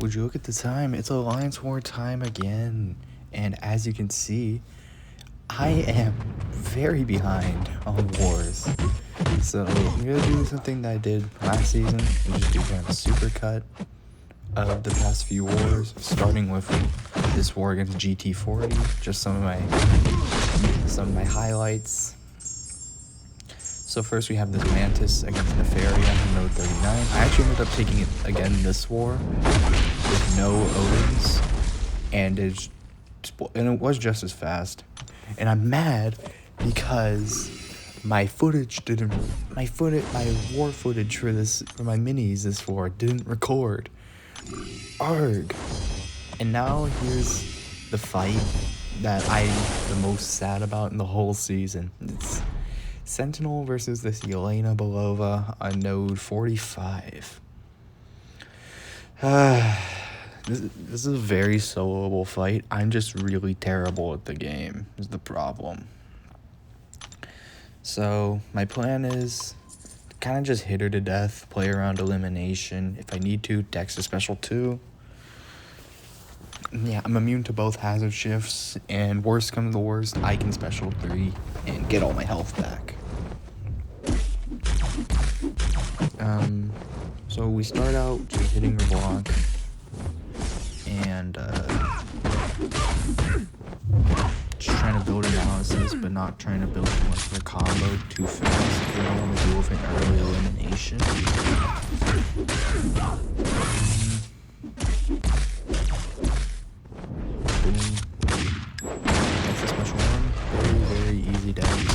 Would you look at the time? It's Alliance War time again. And as you can see, I am very behind on wars. So I'm gonna do something that I did last season and just do kind of a super cut of the past few wars, starting with this war against GT40, just some of my highlights. So first we have this Mantis against Nefaria in node 39. I actually ended up taking it again this war with no Odins, and it was just as fast. And I'm mad because my war footage for my minis this war didn't record. Arg. And now here's the fight that I'm the most sad about in the whole season. It's Sentinel versus this Yelena Belova on node 45. This is a very soloable fight. I'm just really terrible at the game, is the problem. So my plan is to kind of just hit her to death, play around elimination. If I need to, dex a special 2. Yeah, I'm immune to both hazard shifts, and worst comes to the worst, I can special 3 and get all my health back. So we start out just hitting her block, and just trying to build analysis, but not trying to build too much of a combo too fast, because I don't want to deal with an early elimination. That's the special one. Very, very easy damage.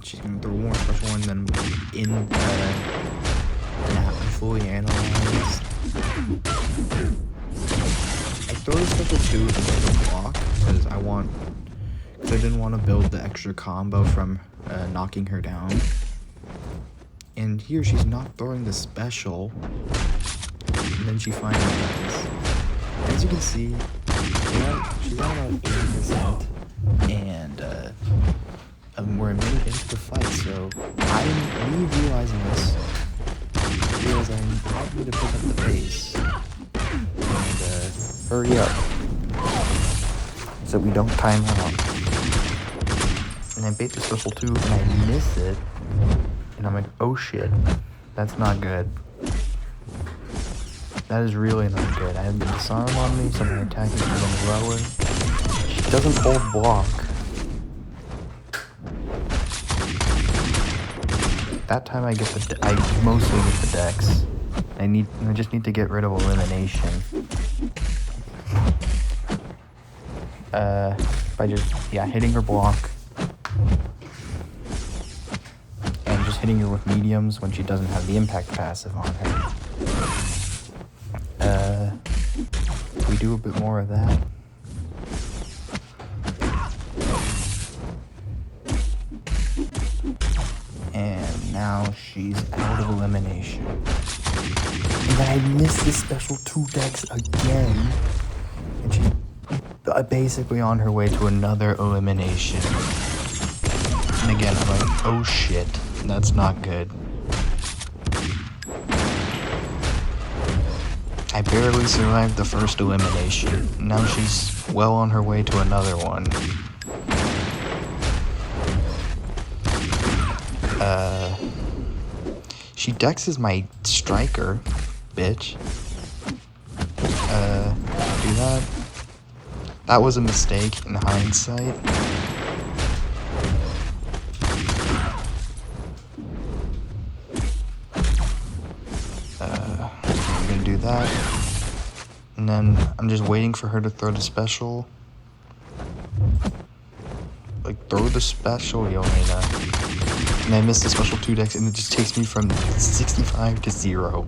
She's gonna throw more special one than fully analyzed. I throw the special 2 into the block because I didn't want to build the extra combo from knocking her down. And here she's not throwing the special, and then she finally does. As you can see, she's at about 80%, and we're a minute into the fight, so me realizing this, realizing I need to pick up the pace and hurry up so we don't time out. And I bait the special 2 and I miss it, and I'm like, oh shit, that's not good. That is really not good. I have the disarm on me, so my attack is a little lower. She doesn't hold block. That time I mostly get the dex. I just need to get rid of elimination. By just hitting her block and just hitting her with mediums when she doesn't have the impact passive on her. We do a bit more of that. And now she's out of elimination. And then I missed this special 2 dex again. And she's basically on her way to another elimination. And again, I'm like, oh shit, that's not good. I barely survived the first elimination. Now she's well on her way to another one. She dexes my striker, bitch. Do that. That was a mistake in hindsight. I'm gonna do that. And then I'm just waiting for her to throw the special. Like, throw the special, Yelena. And I missed the special 2 dex, and it just takes me from 65 to 0.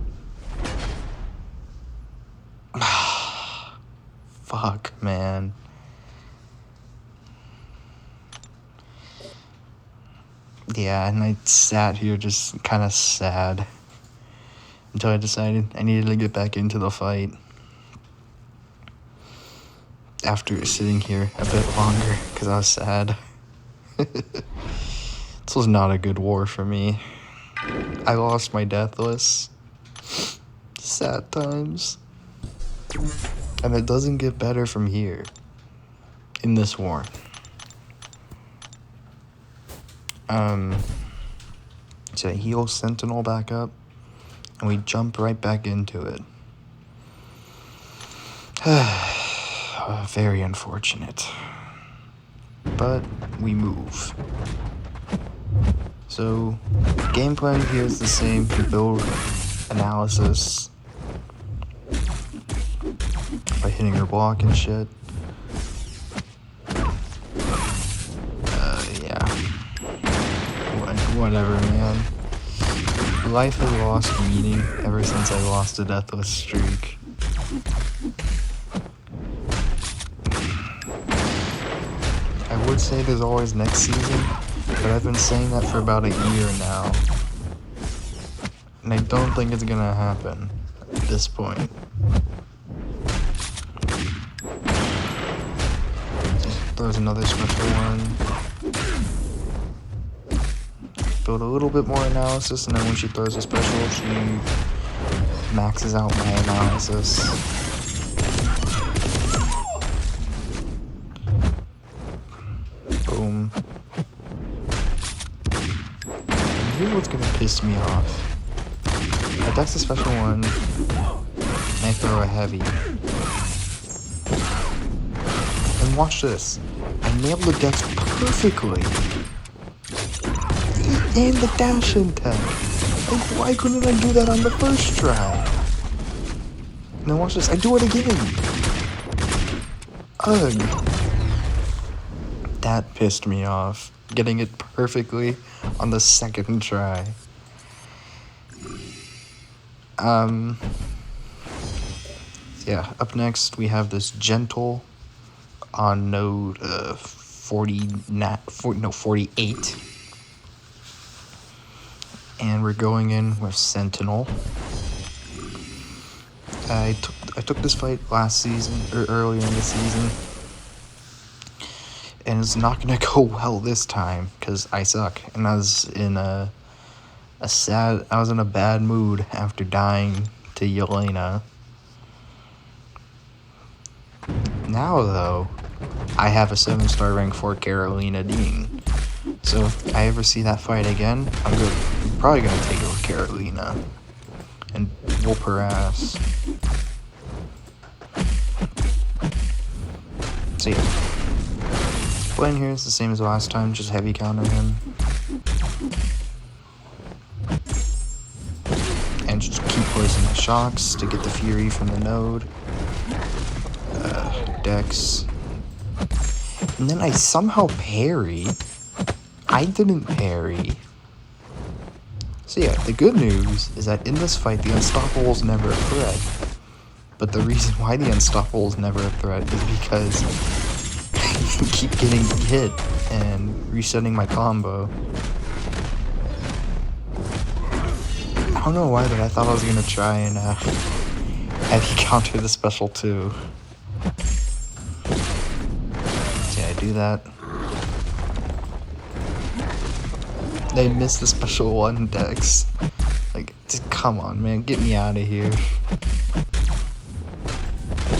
Fuck, man. Yeah, and I sat here just kind of sad until I decided I needed to get back into the fight. After sitting here a bit longer, because I was sad. This was not a good war for me. I lost my deathless. Sad times. And it doesn't get better from here. In this war. So I heal Sentinel back up. And we jump right back into it. Very unfortunate. But we move. So, game plan here is the same. You build analysis by hitting your block and shit. Yeah. Whatever, man. Life has lost meaning ever since I lost a deathless streak. I would say there's always next season, but I've been saying that for about a year now. And I don't think it's gonna happen at this point. Just throws another special one. Build a little bit more analysis, and then when she throws a special, she maxes out my analysis. Boom. And here's what's gonna piss me off. I dex a special one, and I throw a heavy. And watch this. I nailed the dex perfectly. And the dash attack. Like, why couldn't I do that on the first try? Now watch this. I do it again. Ugh. That pissed me off. Getting it perfectly on the second try. Yeah, up next we have this gentle on node 48. And we're going in with Sentinel. I took this fight last season, or earlier in the season. And it's not gonna go well this time, because I suck. And I was in a bad mood after dying to Yelena. Now though, I have a 7-star rank 4 Carolina Dean. So if I ever see that fight again, I'm probably gonna take it with Carolina and whoop her ass. So yeah, plan here is the same as last time, just heavy counter him. And just keep placing my shocks to get the fury from the node. Dex. And then I somehow parry. I didn't parry. So yeah, the good news is that in this fight, the Unstoppable is never a threat. But the reason why the Unstoppable is never a threat is because I keep getting hit and resetting my combo. I don't know why, but I thought I was gonna try and heavy counter the special too. So yeah, I do that. They missed the special one dex. Like, just come on, man, get me out of here.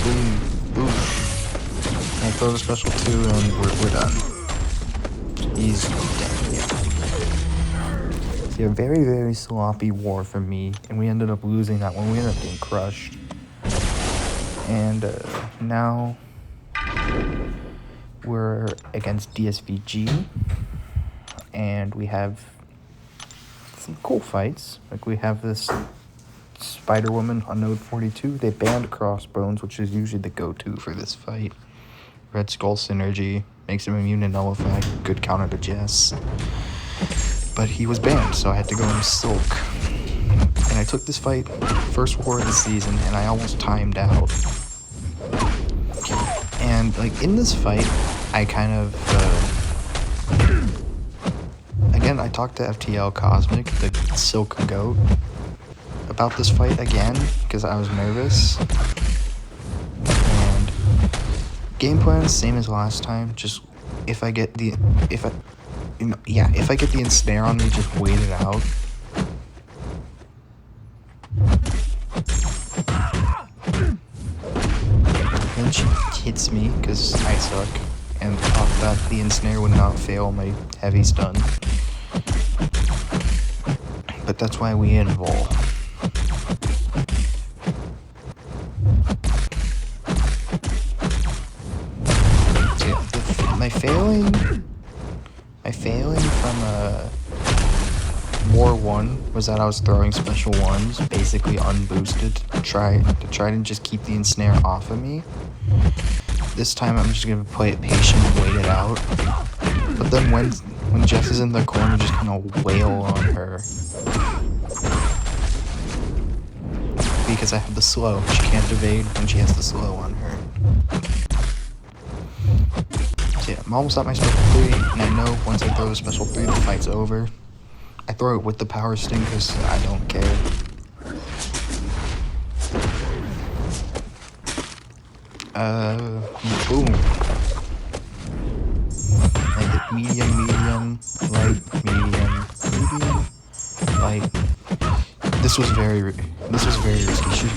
Boom, boom. And I throw the special 2 and we're done. He's dead. Yeah, very, very sloppy war for me, and we ended up losing that one. We ended up getting crushed. And now we're against DSVG. And we have some cool fights. Like, we have this Spider-Woman on node 42. They banned Crossbones, which is usually the go-to for this fight. Red Skull synergy, makes him immune to Nullify, good counter to Jess. But he was banned, so I had to go into Silk. And I took this fight, first war of the season, and I almost timed out. And, like, in this fight, I kind of, again, I talked to FTL Cosmic, the Silk Goat, about this fight again, because I was nervous. And game plan, same as last time, just if I get the ensnare on me, just wait it out. hates me because I suck and thought that the ensnare would not fail my heavy stun. But that's why we invul. So yeah, my failing from War 1 was that I was throwing special ones, basically unboosted, to try to just keep the ensnare off of me. This time I'm just gonna play it patient and wait it out. But then when Jess is in the corner, just kind of wail on her. Because I have the slow. She can't evade when she has the slow on her. So yeah, I'm almost at my special 3, and I know once I throw the special 3, the fight's over. I throw it with the power sting because I don't care. Boom. I hit medium, light, medium, light. This was very risky. She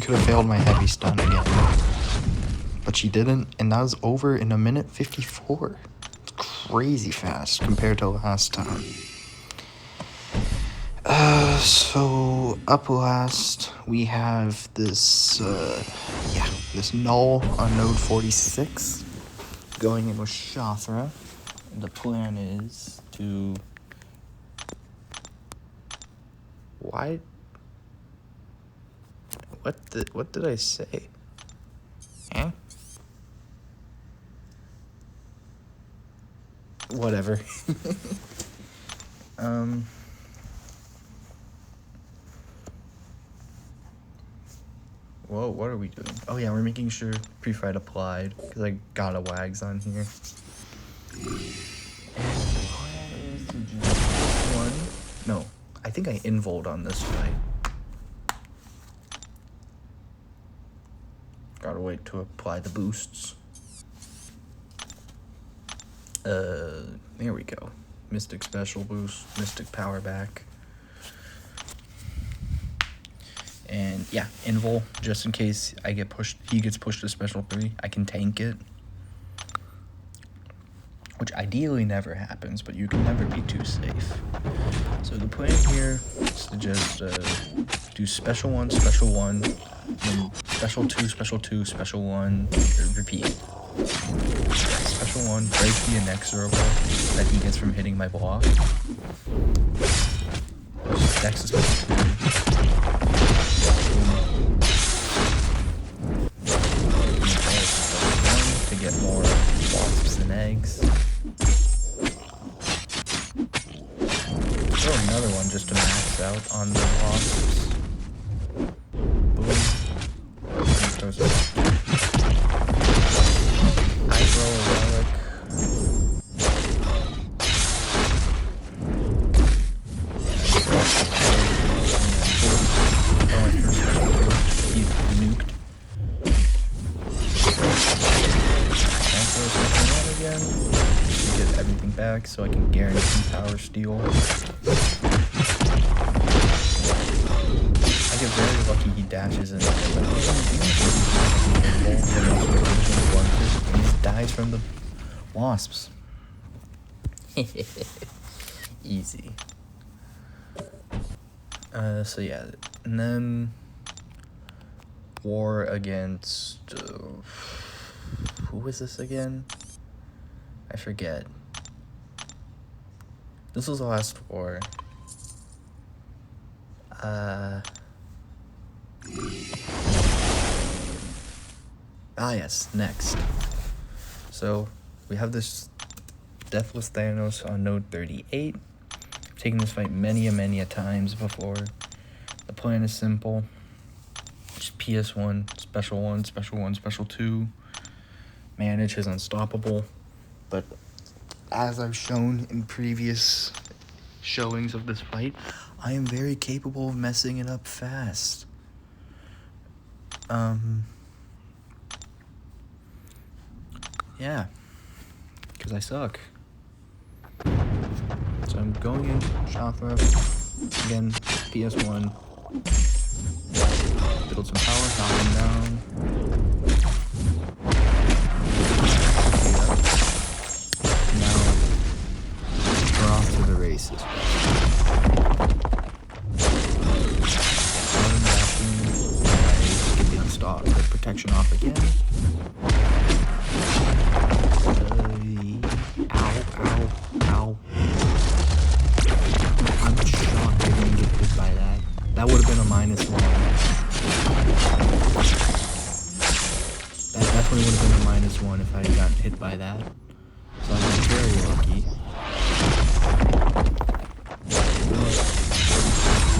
could have failed my heavy stun again. But she didn't, and that was over in 1:54. It's crazy fast compared to last time. So up last we have this this null on node 46 going in with Shothra. The plan is to what did I say? Huh? Whatever. Whoa, what are we doing? Oh yeah, we're making sure pre-fight applied, because I got a wags on here. And the plan is to just one. No, I think I invuled on this fight. Gotta wait to apply the boosts. There we go. Mystic special boost, Mystic power back. And yeah, invul, just in case I get pushed, he gets pushed to special 3, I can tank it. Which ideally never happens, but you can never be too safe. So the plan here is to just do special 1, then special 2, special 1, repeat. Special 1, break the inexorable that he gets from hitting my block. Next is special 2. To get more wasps and eggs. Throw another one just to max out on the wasps. Boom. I throw a relic. He's nuked. Again, to get everything back so I can guarantee power steal. I get very lucky he dashes in. He just dies from the wasps. Easy. So yeah, and then war against who was this again? I forget. This was the last war. Yes, next. So, we have this Deathless Thanos on node 38. I've taken this fight many a times before. The plan is simple. Just PS1, special 1, special 2. Manage his unstoppable. But as I've shown in previous showings of this fight, I am very capable of messing it up fast. Yeah, because I suck. So I'm going in, Shothra, again, PS1, build some power, knock him down. basis. Get the unstock, the protection off again. Ow. I'm shocked I didn't get hit by that. That would have been a -1. That definitely would have been a -1 if I had gotten hit by that. So I'm very lucky.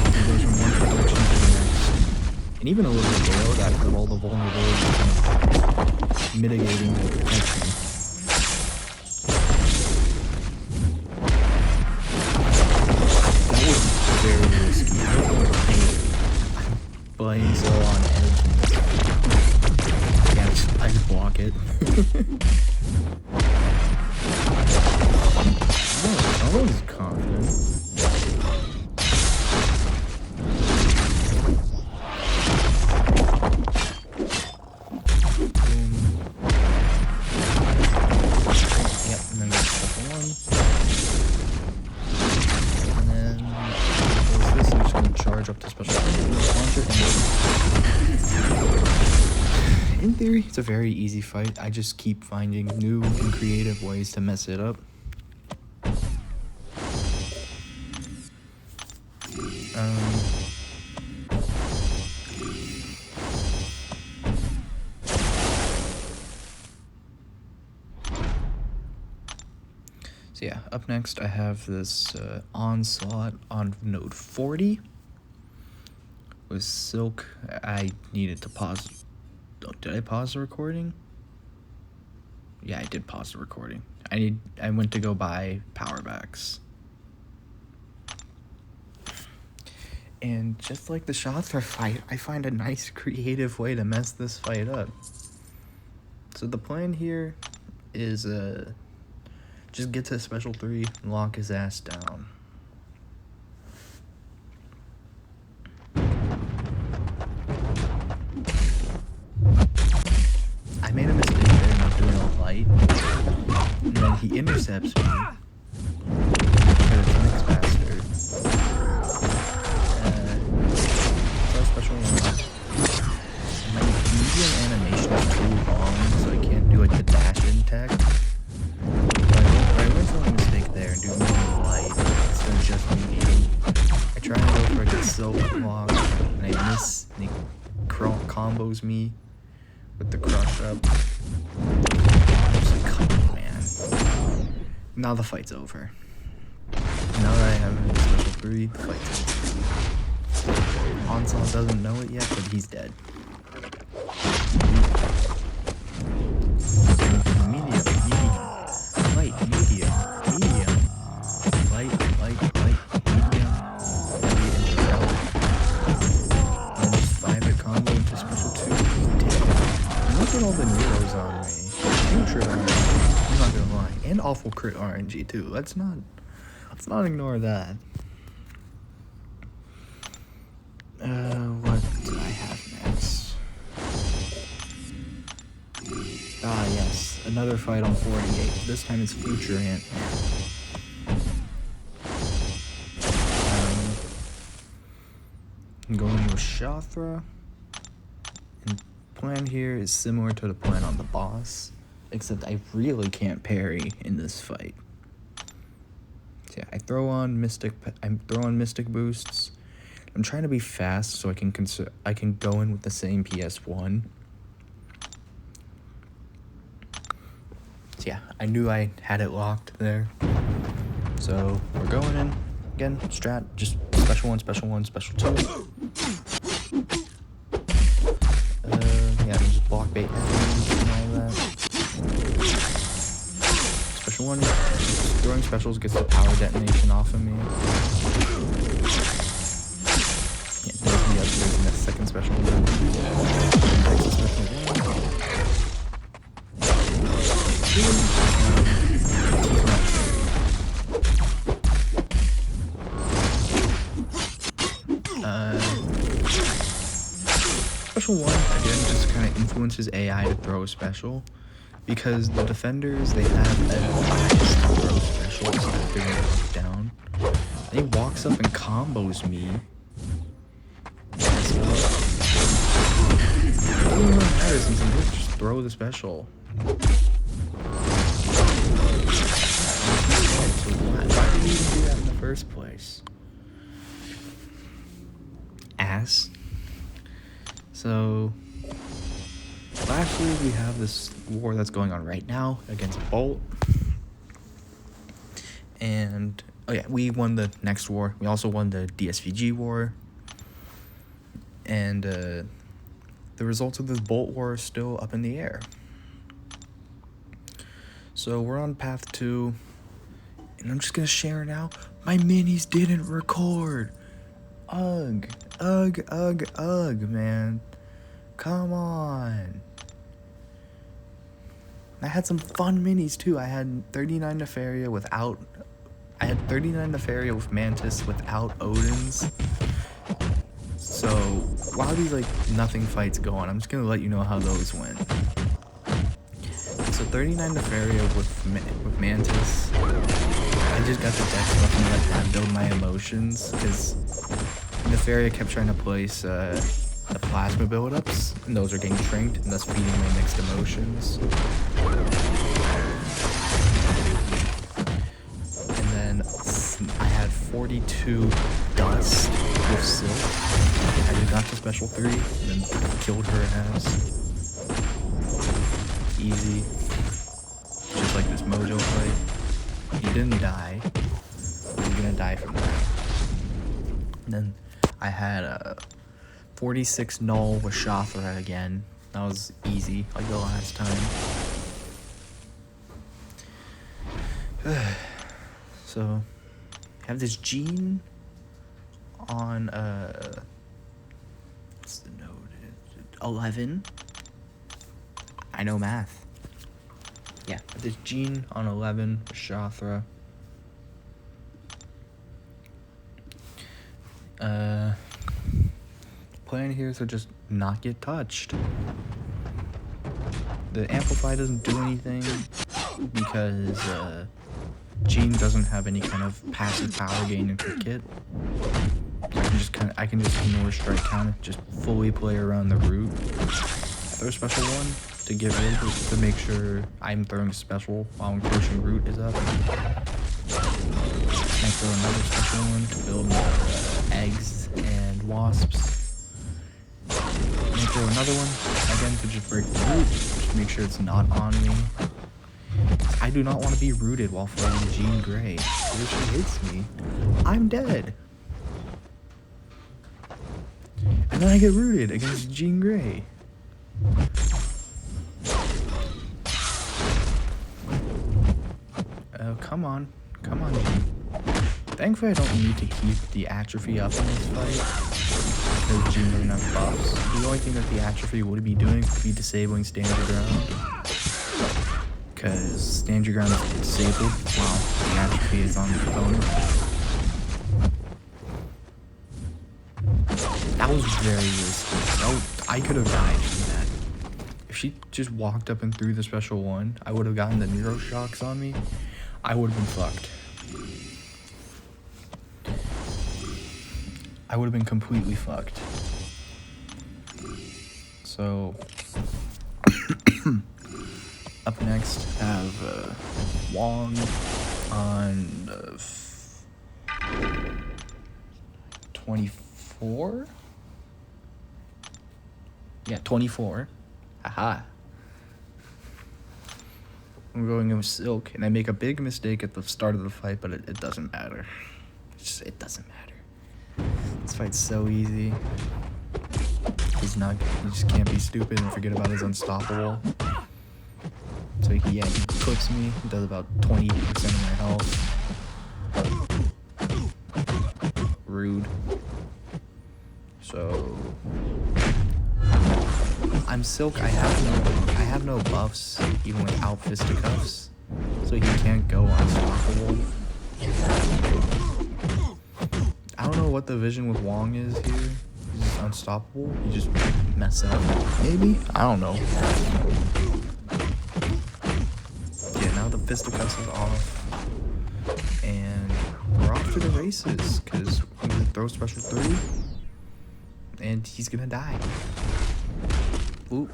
It goes from one protection to the next. And even a little bit below that because of all the vulnerabilities kind of mitigating the protection. That was very risky. I don't know why I'm playing so on edge in this. Yeah, I just block it. I was confident. Boom. Yep, and then go to special 1. And then close this, I'm just going to charge up to special 2. Launcher, and in theory, it's a very easy fight. I just keep finding new and creative ways to mess it up. So yeah, up next I have this onslaught on node 40 with silk. I needed to pause. Oh, did I pause the recording? Yeah, I did pause the recording. I went to go buy power backs. And just like the Shothra fight, I find a nice creative way to mess this fight up. So the plan here is just get to special 3 and lock his ass down. I made a mistake there not doing a light. And then he intercepts me. Because it's mixed bastard. Special 1. My medium animation is too long, so I can't do like the dash in tech. I went for a mistake there and do more light instead of just medium. I try and go for a good silk block, and I miss, and he combos me with the crush up. I'm just like, come on, man. Now the fight's over. Now that I have him in special 3, the fight's over. Onslaught doesn't know it yet, but he's dead. Medium. Light, medium. Light, medium. Heavy into relic. And then just 5-hit combo into special 2. He's dead. Look at all the Neros on me. Future RNG, I'm not gonna lie. And awful crit RNG too. Let's not ignore that. What do I have next? Ah, yes. Another fight on 48. This time it's Future Ant-Man. I'm going with Shothra. And plan here is similar to the plan on the boss, except I really can't parry in this fight. So yeah, I throw on Mystic boosts. I'm trying to be fast so I can go in with the same PS1. So yeah, I knew I had it locked there. So we're going in again. Strat, just special 1, special 2. Yeah, just block bait and all that. Special 1, throwing specials gets the power detonation off of me. Yeah, there's the second special 1. Next special 1. Special 1, again, just kind of influences AI to throw a special, because the defenders, they have a bias to throw specials that they're going to put down. He walks up and combos me. It doesn't really matter since I'm just throw the special. So why did you even do that in the first place? Ass. So lastly, we have this war that's going on right now against Bolt. And oh yeah, we won the next war. We also won the DSVG war. And the results of this Bolt war are still up in the air. So we're on path 2. And I'm just gonna share now. My minis didn't record. Ugh, man. Come on. I had some fun minis too. I had 39 Nefaria without. I had 39 Nefaria with Mantis without Odins. So while these like nothing fights go on, I'm just gonna let you know how those went. So 39 Nefaria with Mantis. I just got the deck stuff and let that build my emotions because Nefaria kept trying to place the plasma build-ups, and those are getting shrinked, and thus feeding my mixed emotions. And then I had 42 Dust with Silk. I just got to special 3, and then killed her ass. Easy. Just like this Mojo fight. He didn't die. He's gonna die from that. And then I had 46 Null with Shothra again. That was easy, like the last time. So, I have this Gene on, what's the node? 11? I know math. Yeah, I have this Gene on 11 with Shothra. Plan here is to just not get touched. The Amplify doesn't do anything because Gene doesn't have any kind of passive power gain in her kit. I can just ignore strike counter, just fully play around the root. Throw a special one to get rid of it, to make sure I'm throwing special while encroaching root is up. And throw another special one to build eggs and wasps. And throw another one again to just break the root, just make sure it's not on me. I do not want to be rooted while fighting Jean Grey. If she hits me, I'm dead. And then I get rooted against Jean Grey. Oh, come on, Jean. Thankfully, I don't need to keep the atrophy up in this fight because Jean doesn't have buffs. The only thing that the atrophy would be doing would be disabling stand your ground, because stand your ground is disabled while the atrophy is on the opponent. That was very risky. I could have died from that. If she just walked up and threw the special one, I would have gotten the Neuro Shocks on me. I would have been fucked. I would have been completely fucked. So, up next, have Wong on 24? Yeah, 24. Haha. I'm going with Silk, and I make a big mistake at the start of the fight, but it doesn't matter. It doesn't matter. This fight's so easy. He just can't be stupid and forget about his unstoppable. So he clips me, he does about 20% of my health. Rude. So I'm Silk, I have no buffs, even without fisticuffs. So he can't go unstoppable. I don't know what the vision with Wong is here. He's just unstoppable. You just mess up. Maybe? I don't know. Yeah, now the fisticuffs is off. And we're off to the races, because I'm going to throw special 3, and he's going to die. Oop.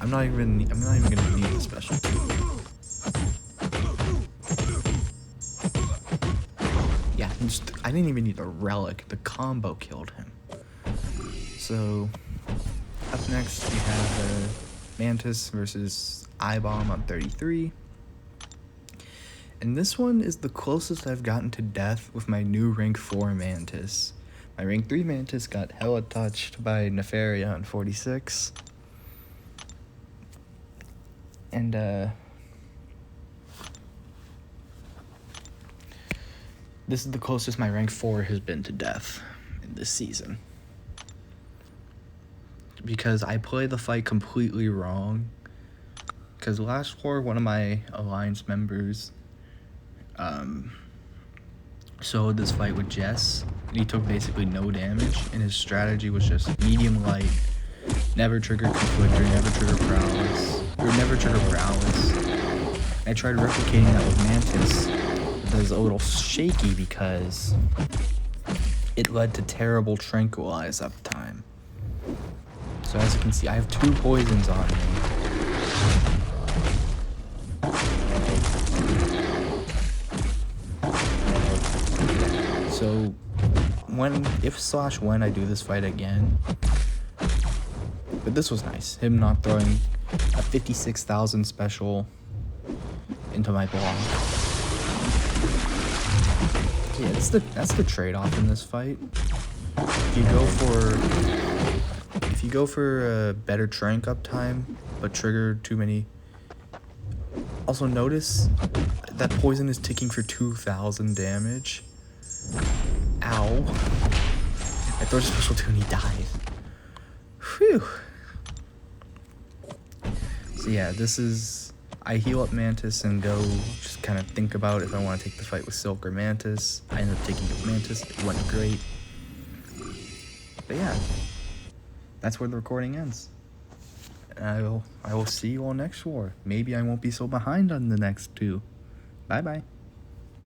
I'm not even gonna need the special 2. Yeah, I didn't even need the relic. The combo killed him. So up next we have Mantis versus I-Bomb on 33. And this one is the closest I've gotten to death with my new rank 4 Mantis. My rank 3 Mantis got hella touched by Nefaria on 46. And this is the closest my rank 4 has been to death in this season. Because I played the fight completely wrong. Because last war, one of my alliance members soloed this fight with Jess, and he took basically no damage, and his strategy was just medium light, never trigger conflictor, never trigger prowess, or never trigger prowess. I tried replicating that with Mantis, but that was a little shaky because it led to terrible tranquilize uptime. So as you can see, I have 2 poisons on me. So when I do this fight again, but this was nice, him not throwing a 56,000 special into my block. Yeah, that's the trade-off in this fight. If you go for a better trank uptime, but trigger too many. Also notice that poison is ticking for 2,000 damage. Ow. I throw a special 2 and he dies. Whew. So yeah, I heal up Mantis and go just kind of think about if I want to take the fight with Silk or Mantis. I ended up taking it with Mantis. It went great. But yeah, that's where the recording ends. And I will see you all next war. Maybe I won't be so behind on the next 2. Bye bye.